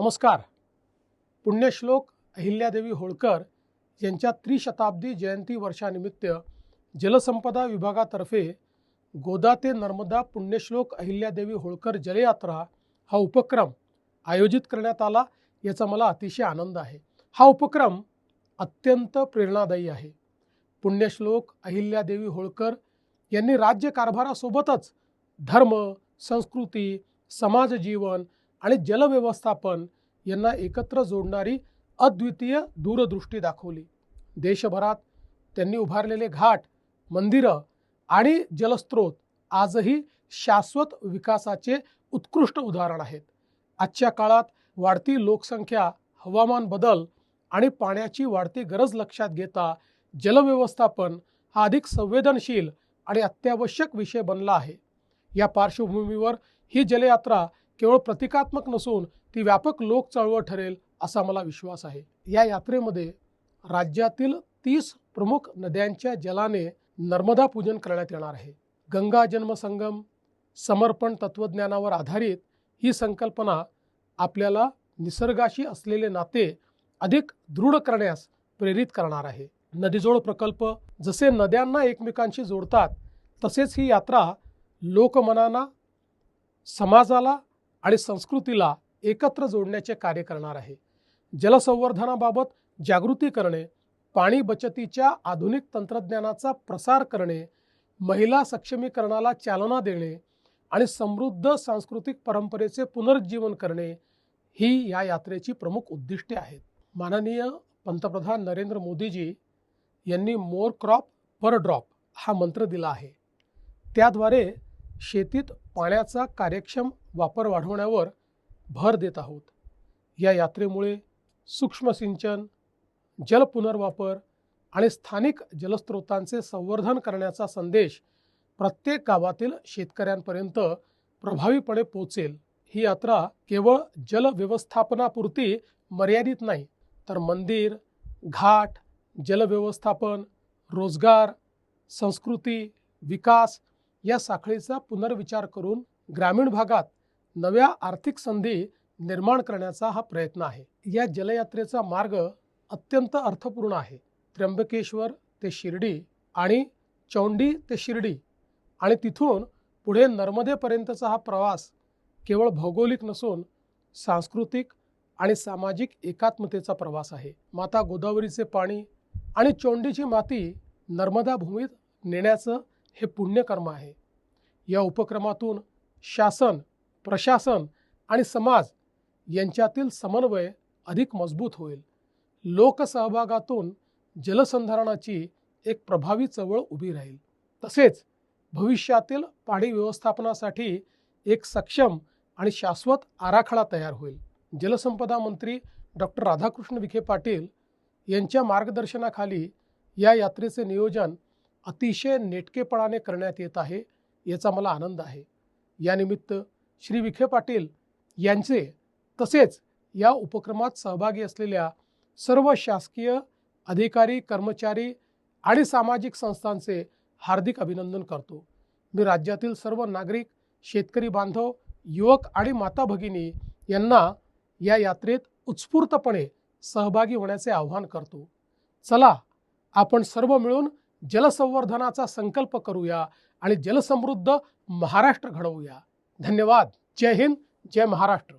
नमस्कार. पुण्यश्लोक अहिल्यादेवी होळकर यांच्या त्रिशताब्दी जयंती वर्षानिमित्त जलसंपदा विभागातर्फे गोदा ते नर्मदा पुण्यश्लोक अहिल्यादेवी होळकर जलयात्रा हा उपक्रम आयोजित करण्यात आला. याचा मला अतिशय आनंद आहे. हा उपक्रम अत्यंत प्रेरणादायी आहे. पुण्यश्लोक अहिल्यादेवी होळकर यांनी राज्यकारभारासोबतच धर्म, संस्कृती, समाजजीवन आणि जलव्यवस्थापन यांना एकत्र जोडणारी अद्वितीय दूरदृष्टी दाखवली. देशभरात त्यांनी उभारलेले घाट, मंदिरं आणि जलस्रोत आजही शाश्वत विकासाचे उत्कृष्ट उदाहरण आहेत. आजच्या काळात वाढती लोकसंख्या, हवामान बदल आणि पाण्याची वाढती गरज लक्षात घेता जलव्यवस्थापन हा अधिक संवेदनशील आणि अत्यावश्यक विषय बनला आहे. या पार्श्वभूमीवर ही जलयात्रा केवळ प्रतिकात्मक नसून ती व्यापक लोक चळवळ ठरेल असा मला विश्वास आहे. या यात्रेमध्ये राज्यातील 30 प्रमुख नद्यांच्या जलाने नर्मदा पूजन करण्यात येणार आहे. गंगा जन्म संगम समर्पण तत्वज्ञानावर आधारित ही संकल्पना आपल्याला निसर्गाशी असलेले नाते अधिक दृढ करण्यास प्रेरित करणार आहे. नदीजोड प्रकल्प जसे नद्यांना एकमेकांशी जोडतात, तसेच ही यात्रा लोकमनांना, समाजाला आणि संस्कृतीला एकत्र जोडण्याचे कार्य करणार आहे. जलसंवर्धनाबाबत जागृती करणे, पाणी बचतीच्या आधुनिक तंत्रज्ञानाचा प्रसार करणे, महिला सक्षमीकरणाला चालना देणे आणि समृद्ध सांस्कृतिक परंपरेचे पुनरुज्जीवन करणे ही या यात्रेची प्रमुख उद्दिष्टे आहेत. माननीय पंतप्रधान नरेंद्र मोदीजी यांनी मोर क्रॉप पर ड्रॉप हा मंत्र दिला आहे. त्याद्वारे शेतीत पाण्याचा कार्यक्षम वापर वाढवण्यावर भर देत आहोत. या यात्रेमुळे सूक्ष्म सिंचन, जल पुनर्वापर आणि स्थानिक जलस्रोतांचे संवर्धन करण्याचा संदेश प्रत्येक गावातील शेतकऱ्यांपर्यंत प्रभावीपणे पोहोचेल. ही यात्रा केवळ जल व्यवस्थापनापुरती मर्यादित नाही, तर मंदिर, घाट, जल व्यवस्थापन, रोजगार, संस्कृती, विकास या साखळीचा पुनर्विचार करून ग्रामीण भागात नव्या आर्थिक संधी निर्माण करण्याचा हा प्रयत्न आहे. या जलयात्रेचा मार्ग अत्यंत अर्थपूर्ण आहे. त्र्यंबकेश्वर ते शिर्डी आणि चौंडी ते शिर्डी आणि तिथून पुढे नर्मदेपर्यंतचा हा प्रवास केवळ भौगोलिक नसून सांस्कृतिक आणि सामाजिक एकात्मतेचा प्रवास आहे. माता गोदावरीचे पाणी आणि चौंडीची माती नर्मदा भूमीत नेण्याचं हे पुण्यकर्म आहे. या उपक्रमातून शासन, प्रशासन आणि समाज यांच्यातील समन्वय अधिक मजबूत होईल. लोकसहभागातून जलसंधारणाची एक प्रभावी चळवळ उभी राहील. तसेच भविष्यातील पाणी व्यवस्थापनासाठी एक सक्षम आणि शाश्वत आराखडा तयार होईल. जलसंपदा मंत्री डॉक्टर राधाकृष्ण विखे पाटील यांच्या मार्गदर्शनाखाली या यात्रेचे नियोजन अतिशय नेटकेपणाने करण्यात येत आहे. याचा मला आनंद आहे. यानिमित्त श्री विखे पाटील यांचे तसेच या उपक्रमात सहभागी असलेल्या सर्व शासकीय अधिकारी, कर्मचारी आणि सामाजिक संस्थांचे हार्दिक अभिनंदन करतो. मी राज्यातील सर्व नागरिक, शेतकरी बांधव, युवक आणि माता भगिनी यांना या यात्रेत उत्स्फूर्तपणे सहभागी होण्याचे आवाहन करतो. चला, आपण सर्व मिळून जलसंवर्धनाचा संकल्प करूया आणि जलसमृद्ध महाराष्ट्र घडवूया. धन्यवाद. जय हिंद, जय महाराष्ट्र.